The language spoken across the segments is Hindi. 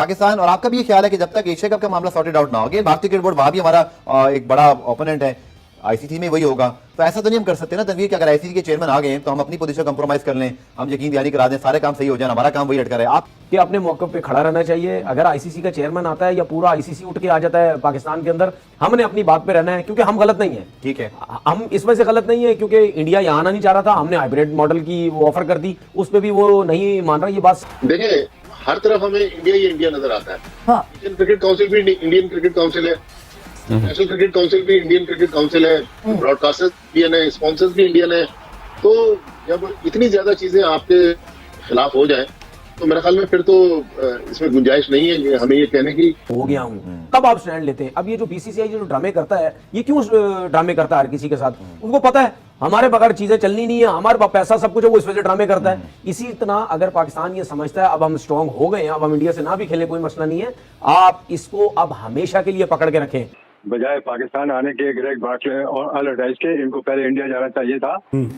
पाकिस्तान और आपका भी ये ख्याल है कि जब तक एशिया कप का मामला सॉर्टेड आउट ना हो गया, भारतीय क्रिकेट बोर्ड वहां भी हमारा एक बड़ा ओपोनेंट है, आईसीसी में वही होगा, तो ऐसा तो नहीं हम कर सकते ना तनवीर कि अगर आईसीसी के चेयरमैन आ गए तो हम अपनी पोजीशन कंप्रोमाइज कर लें, हम यकीन दहानी करा दें, सारे काम सही हो जाए, हमारा काम वही अटका रहे। आप कि अपने मौके पे खड़ा रहना चाहिए। अगर आईसीसी का चेयरमैन आता है या पूरा आईसीसी उठ के आ जाता है पाकिस्तान के अंदर, हमने अपनी बात पे रहना है, क्योंकि हम गलत नहीं है। ठीक है, हम इसमें से गलत नहीं है क्योंकि इंडिया यहाँ आना नहीं चाह रहा था, हमने हाइब्रिड मॉडल की वो ऑफर कर दी, उस पर भी वो नहीं मान रहा। ये बात देखिए, हर तरफ हमें इंडिया ही इंडिया नजर आता है। हाँ, इंडियन क्रिकेट काउंसिल भी इंडियन क्रिकेट काउंसिल है, नेशनल क्रिकेट काउंसिल भी इंडियन क्रिकेट काउंसिल है, ब्रॉडकास्टर्स इंडियन है, स्पॉन्सर्स भी इंडियन है। तो जब इतनी ज्यादा चीजें आपके खिलाफ हो जाए तो मेरे ख्याल में फिर तो इसमें गुंजाइश नहीं है कि हमें ये कहने की हो गया हूँ। कब आप स्टैंड लेते हैं? अब ये जो बीसीसीआई जो ड्रामे करता है, ये क्यों ड्रामे करता है हर किसी के साथ? उनको पता है हमारे बगैर चीजें चलनी नहीं है, हमारे पास पैसा सब कुछ है, वो इस वजह से ड्रामे करता है। इसी तरह अगर पाकिस्तान ये समझता है अब हम स्ट्रांग हो गए हैं, अब हम इंडिया से ना भी खेले कोई मसला नहीं है, आप इसको अब हमेशा के लिए पकड़ के रखें। बजाय पाकिस्तान आने के ग्रेग बार्कले और अल अटैच के, इनको पहले इंडिया जाना चाहिए था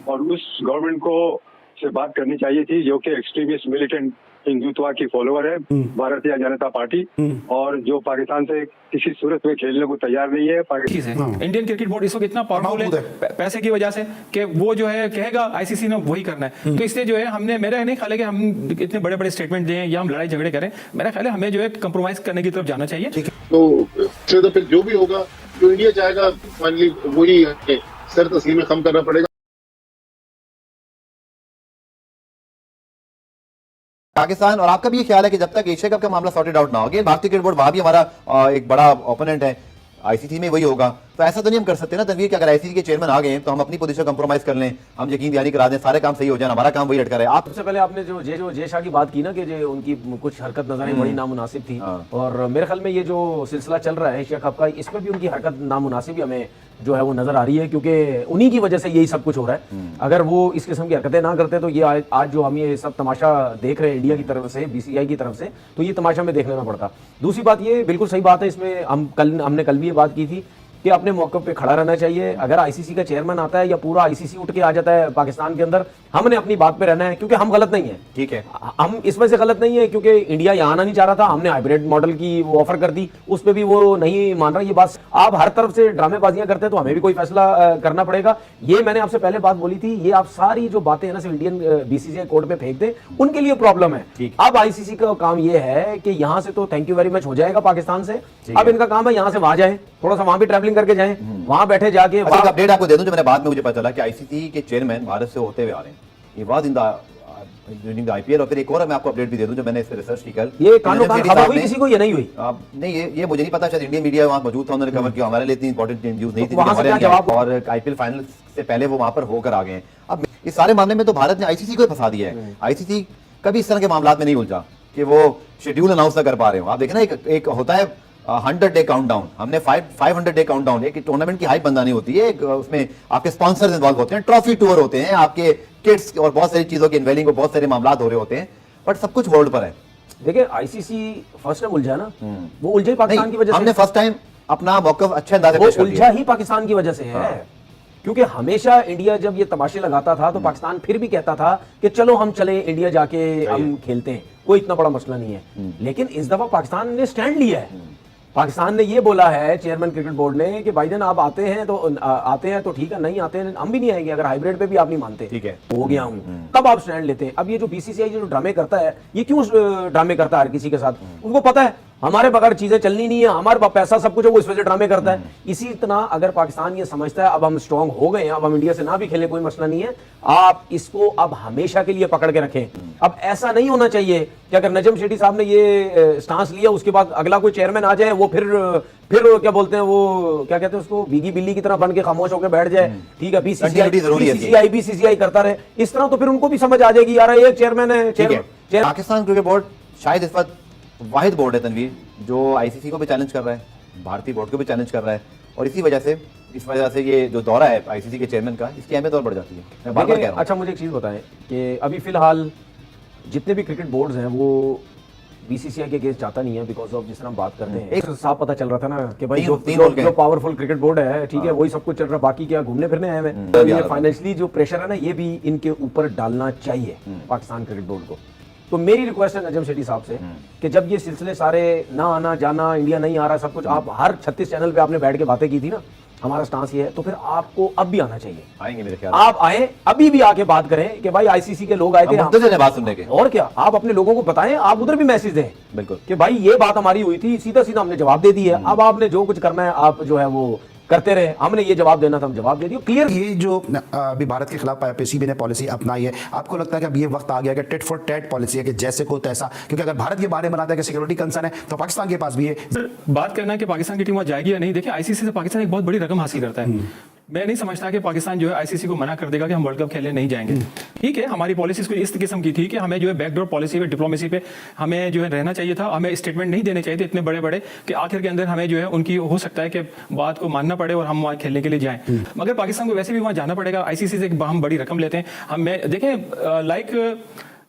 और उस गवर्नमेंट को से बात करनी चाहिए थी जो कि एक्सट्रीमिस्ट मिलिटेंट हिंदुत्व की फॉलोअर है, भारतीय जनता पार्टी, और जो पाकिस्तान से किसी सूरत में खेलने को तैयार नहीं है। इंडियन क्रिकेट बोर्ड इस वक्त इतना पावरफुल है पैसे की वजह से कि वो जो है कहेगा आईसीसी ने वही करना है। तो इसलिए जो है हमने, मेरा नहीं ख्याल है कि हम इतने बड़े बड़े स्टेटमेंट दें या हम लड़ाई झगड़े करें, मेरा ख्याल है हमें जो है कंप्रोमाइज करने की तरफ जाना चाहिए। तो फिर जो भी होगा, जो इंडिया चाहेगा फाइनली वही सर तस्लीम में कम करना पड़ेगा। पाकिस्तान और आपका भी ये ख्याल है कि जब तक एशिया कप का मामला सॉर्टेड आउट ना हो गया, भारतीय क्रिकेट बोर्ड वहां भी हमारा एक बड़ा ओपोनेंट है, आईसीसी में वही होगा, तो ऐसा तो नहीं हम कर सकते ना तनवीर कि अगर आईसीसी के चेयरमैन आ गए तो हम अपनी पोजीशन कंप्रोमाइज कर लें, हम यकीन दहानी करा दें, सारे काम सही हो जाए, हमारा काम वही अटका रहे। आप सबसे पहले आपने जो जय शाह की बात की ना कि जो उनकी कुछ हरकत नजर आई बड़ी नामुनासिब थी, और मेरे ख्याल में ये जो सिलसिला चल रहा है एशिया कप का, इसमें भी उनकी हरकत नामुनासिब ही हमें जो है वो नजर आ रही है, क्योंकि उन्हीं की वजह से यही सब कुछ हो रहा है। अगर वो इस किस्म की हरकतें ना करते तो ये आज जो हम ये सब तमाशा देख रहे हैं इंडिया की तरफ से, बीसीसीआई की तरफ से, तो ये तमाशा में देखने में पड़ता। दूसरी बात, ये बिल्कुल सही बात है, इसमें हमने कल भी ये बात की थी कि अपने मौके पे खड़ा रहना चाहिए। अगर आईसीसी का चेयरमैन आता है या पूरा आईसीसी उठ के आ जाता है पाकिस्तान के अंदर, हमने अपनी बात पे रहना है, क्योंकि हम गलत नहीं है। ठीक है, हम इसमें से गलत नहीं है क्योंकि इंडिया यहाँ आना नहीं चाह रहा था, हमने हाइब्रिड मॉडल की वो ऑफर कर दी, उस पर भी वो नहीं मान रहा। ये बात आप हर तरफ से ड्रामेबाजियां करते हैं तो हमें भी कोई फैसला करना पड़ेगा। ये मैंने आपसे पहले बात बोली थी, ये आप सारी जो बातें है ना सिर्फ इंडियन बीसीसीआई कोर्ट में फेंक दे, उनके लिए प्रॉब्लम है। अब आईसीसी का काम ये है कि यहाँ से तो थैंक यू वेरी मच हो जाएगा पाकिस्तान से, अब इनका काम है यहाँ से वहां जाए, थोड़ा सा वहां भी ट्रैवलिंग करके जाए, वहां बैठे जाके। अपडेट आपको दे दूं जो मैंने बाद में मुझे पता चला कि आईसीसी के चेयरमैन भारत से होते हुए आ रहे हैं, ये वाज इन द आईपीएल। और फिर एक और मैं आपको अपडेट भी दे दूं जो मैंने इस पे रिसर्च की कल, ये कानो कान खबर हुई किसी को, ये नहीं हुई। नहीं, ये मुझे नहीं पता, शायद इंडियन मीडिया वहां मौजूद था, उन्होंने कवर किया, हमारे लिए इतनी इंपॉर्टेंट न्यूज नहीं थी। और आईपीएल फाइनल से पहले वो वहां पर होकर आ गए हैं। अब इस सारे मामले में तो भारत ने आईसीसी को फंसा दिया है। आईसीसी कभी इस तरह के मामला में नहीं उलझा कि वो शेड्यूल अनाउंस ना कर पा रहे हो। आप देखें ना, एक होता है 100 डे काउंटडाउन, हमने 500 डे काउंटडाउन, एक टूर्नामेंट की हाइप बंदानी होती है, उसमें आपके स्पॉन्सर्स इन्वॉल्व होते हैं, ट्रॉफी टूर होते हैं, आपके किट्स और बहुत सारी चीजों के इन्वेलिंग को बहुत सारे मामला हो रहे होते हैं, बट सब कुछ होल्ड पर है। देखिए आईसीसी फर्स्ट टाइम उलझा ना, वो उलझे पाकिस्तान की वजह से। हमने फर्स्ट टाइम अपना मौका अच्छे अंदाज से पेश कर दिया। उलझा ही पाकिस्तान की वजह से है, क्योंकि हमेशा इंडिया जब ये तमाशे लगाता था तो पाकिस्तान फिर भी कहता था कि चलो हम चले इंडिया जाके हम खेलते हैं, कोई इतना बड़ा मसला नहीं है। लेकिन इस दफा पाकिस्तान ने स्टैंड लिया है। पाकिस्तान ने ये बोला है चेयरमैन क्रिकेट बोर्ड ने कि भाईजान आप आते हैं तो ठीक है, नहीं आते हैं हम भी नहीं आएंगे, अगर हाइब्रिड पे भी आप नहीं मानते। ठीक है, हो गया हूँ। कब आप स्टैंड लेते हैं? अब ये जो बीसीसीआई जो ड्रामे करता है, ये क्यों ड्रामे करता है हर किसी के साथ? उनको पता है हमारे बगैर चीजें चलनी नहीं है, हमारे पास पैसा सब कुछ है, वो इस वजह से ड्रामे करता है। इसी तरह अगर पाकिस्तान ये समझता है अब हम स्ट्रांग हो गए हैं, अब हम इंडिया से ना भी खेले कोई मसला नहीं है, आप इसको अब हमेशा के लिए पकड़ के रखें। अब ऐसा नहीं होना चाहिए कि अगर नजम शेट्टी साहब ने ये स्टांस लिया, उसके बाद अगला कोई चेयरमैन आ जाए, वो फिर क्या बोलते हैं, वो क्या कहते हैं उसको, बीगी बिल्ली की तरह बन के खामोश होकर बैठ जाए। ठीक है, बीसीसीआई करता रहे, इस तरह तो फिर उनको भी समझ आ जाएगी यार ये चेयरमैन है। पाकिस्तान क्रिकेट बोर्ड शायद इस वक्त वाहिद बोर्ड है तनवीर जो आईसीसी को भी चैलेंज कर रहा है, भारतीय बोर्ड को भी चैलेंज कर रहा है, और इस वजह से ये जो दौरा है आईसीसी के चेयरमैन का, इसकी अहमियत और बढ़ जाती है। मैं बार-बार कह रहा हूं। अच्छा, मुझे एक चीज बताएं कि अभी फिलहाल जितने भी क्रिकेट बोर्ड्स हैं वो बीसीसीआई के अगेंस्ट जाता नहीं है, बिकॉज ऑफ जिस तरह हम बात करते हैं। एक साफ पता चल रहा था ना कि भाई जो पावरफुल क्रिकेट बोर्ड है, ठीक है, वही सब कुछ चल रहा है, बाकी क्या घूमने फिरने आए हैं। फाइनेंशियली जो प्रेशर है ना, ये भी इनके ऊपर डालना चाहिए पाकिस्तान क्रिकेट बोर्ड को। तो मेरी रिक्वेस्ट है नजम शेट्टी साहब से कि जब ये सिलसिले सारे ना आना जाना, इंडिया नहीं आ रहा, सब कुछ आप हर 36 चैनल पे आपने बैठ के बातें की थी ना, हमारा स्टांस ये है, तो फिर आपको अब भी आना चाहिए। आएंगे मेरे ख्याल आप आए, अभी भी आके बात करें कि भाई आईसीसी के लोग आए थे, मुंतज़िर हैं बात सुनने के। और क्या, आप अपने लोगों को बताएं, आप उधर भी मैसेज दें बिल्कुल कि भाई ये बात हमारी हुई थी, सीधा सीधा हमने जवाब दे दिया है। अब आपने जो कुछ करना है आप जो है वो करते रहे, हमने ये जवाब देना था, हम जवाब दे दिए क्लियर। ये जो अभी भारत के खिलाफ पीसीबी ने पॉलिसी अपनाई है, आपको लगता है कि अब ये वक्त आ गया कि टिट फॉर टैट पॉलिसी है कि जैसे को तैसा, क्योंकि अगर भारत ये बारे में बनाता है कि सिक्योरिटी कंसर्न है तो पाकिस्तान के पास भी है। बात करना है कि पाकिस्तान की टीम वहां जाएगी या नहीं, देखिए आईसीसी से पाकिस्तान एक बहुत बड़ी रकम हासिल करता है। मैं नहीं समझता कि पाकिस्तान जो है आईसीसी को मना कर देगा कि हम वर्ल्ड कप खेलने नहीं जाएंगे। ठीक है, हमारी पॉलिसी कोई इस किस्म की थी कि हमें जो है बैकडोर पॉलिसी पे, डिप्लोमेसी पे हमें जो है रहना चाहिए था, हमें स्टेटमेंट नहीं देने चाहिए थे इतने बड़े बड़े कि आखिर के अंदर हमें जो है उनकी हो सकता है कि बात को मानना पड़े और हम वहाँ खेलने के लिए जाएं। मगर पाकिस्तान को वैसे भी वहाँ जाना पड़ेगा, आईसीसी से हम बड़ी रकम लेते हैं। हम देखें लाइक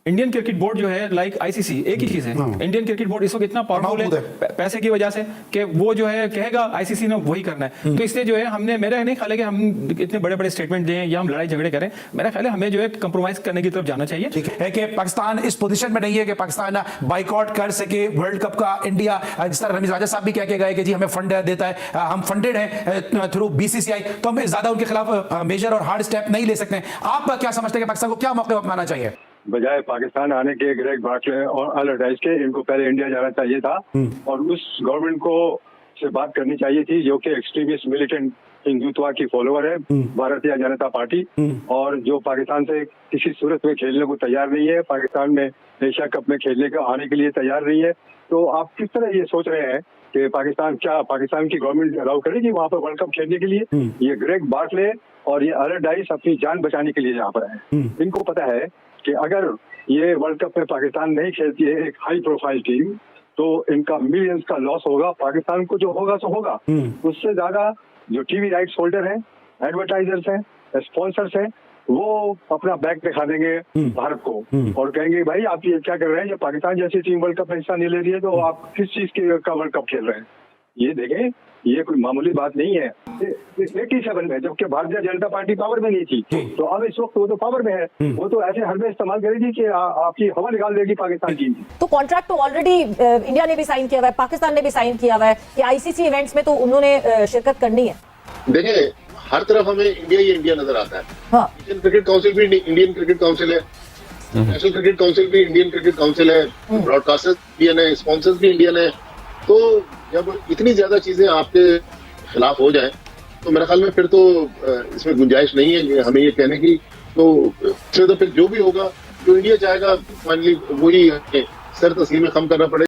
इंडियन क्रिकेट बोर्ड जो है लाइक आईसीसी एक ही चीज है। इंडियन क्रिकेट बोर्ड इस वक्त इतना पावरफुल है पैसे की वजह से कि वो जो है कहेगा आईसीसी ने वही करना है। तो इसलिए जो है हमने, मेरा नहीं ख्याल है कि हम इतने बड़े बड़े स्टेटमेंट दें या हम लड़ाई झगड़े करें, मेरा ख्याल है हमें जो है कंप्रोमाइज करने की तरफ जाना चाहिए। ठीक है कि पाकिस्तान इस पोजीशन में नहीं है कि पाकिस्तान बाइकआउट कर सके वर्ल्ड कप का। इंडिया, जिस तरह रमीज राजा साहब भी कह के गए कि जी हमें फंड देता है, हम फंडेड हैं थ्रू बीसीसीआई, तो हम ज्यादा उनके खिलाफ मेजर और हार्ड स्टेप नहीं ले सकते। आप क्या समझते हैं कि पाकिस्तान को क्या मौका अपनाना चाहिए? बजाय पाकिस्तान आने के ग्रेग बार्कले और अल-रडाइस के, इनको पहले इंडिया जाना चाहिए था और उस गवर्नमेंट को से बात करनी चाहिए थी जो कि एक्सट्रीमिस्ट मिलिटेंट हिंदुत्व की फॉलोअर है, भारतीय जनता पार्टी, और जो पाकिस्तान से किसी सूरत में खेलने को तैयार नहीं है, पाकिस्तान में एशिया कप में खेलने को आने के लिए तैयार नहीं है। तो आप किस तरह ये सोच रहे हैं कि पाकिस्तान की गवर्नमेंट अलाउ करेगी वहाँ पर वर्ल्ड कप खेलने के लिए? ये ग्रेग बार्कले और ये अल-रडाइस अपनी जान बचाने के लिए यहाँ पर है। इनको पता है कि अगर ये वर्ल्ड कप में पाकिस्तान नहीं खेलती है एक हाई प्रोफाइल टीम, तो इनका मिलियंस का लॉस होगा, पाकिस्तान को जो होगा सो होगा। उससे ज्यादा जो टीवी राइट्स होल्डर हैं, एडवर्टाइजर्स हैं, स्पॉन्सर्स हैं, वो अपना बैक दिखा देंगे भारत को और कहेंगे भाई आप ये क्या कर रहे हैं, जब पाकिस्तान जैसी टीम वर्ल्ड कप में हिस्सा नहीं ले रही है तो आप किस चीज का वर्ल्ड कप खेल रहे हैं? ये देखें, ये कोई मामूली बात नहीं है। 87 में जबकि भारतीय जनता पार्टी पावर में नहीं थी, तो अब इस वक्त वो तो पावर में है, वो तो ऐसे हरबे इस्तेमाल करेगी कि आपकी हवा निकाल देगी पाकिस्तान की। तो कॉन्ट्रैक्ट तो ऑलरेडी इंडिया ने भी साइन किया हुआ है, पाकिस्तान ने भी साइन किया हुआ है कि आईसीसी इवेंट्स में तो उन्होंने शिरकत करनी है। देखिए, हर तरफ हमें इंडिया ही इंडिया नजर आता है। हाँ। इंडियन क्रिकेट काउंसिल भी इंडियन क्रिकेट काउंसिल है, नेशनल क्रिकेट काउंसिल भी इंडियन क्रिकेट काउंसिल है, ब्रॉडकास्टर्स भी इंडियन है, स्पॉन्सर्स भी इंडियन है। तो जब इतनी ज्यादा चीजें आपके खिलाफ हो जाए तो मेरे ख्याल में फिर तो इसमें गुंजाइश नहीं है हमें ये कहने की। तो फिर जो भी होगा, जो इंडिया चाहेगा फाइनली वही सर तस्लीम में खम करना पड़ेगा।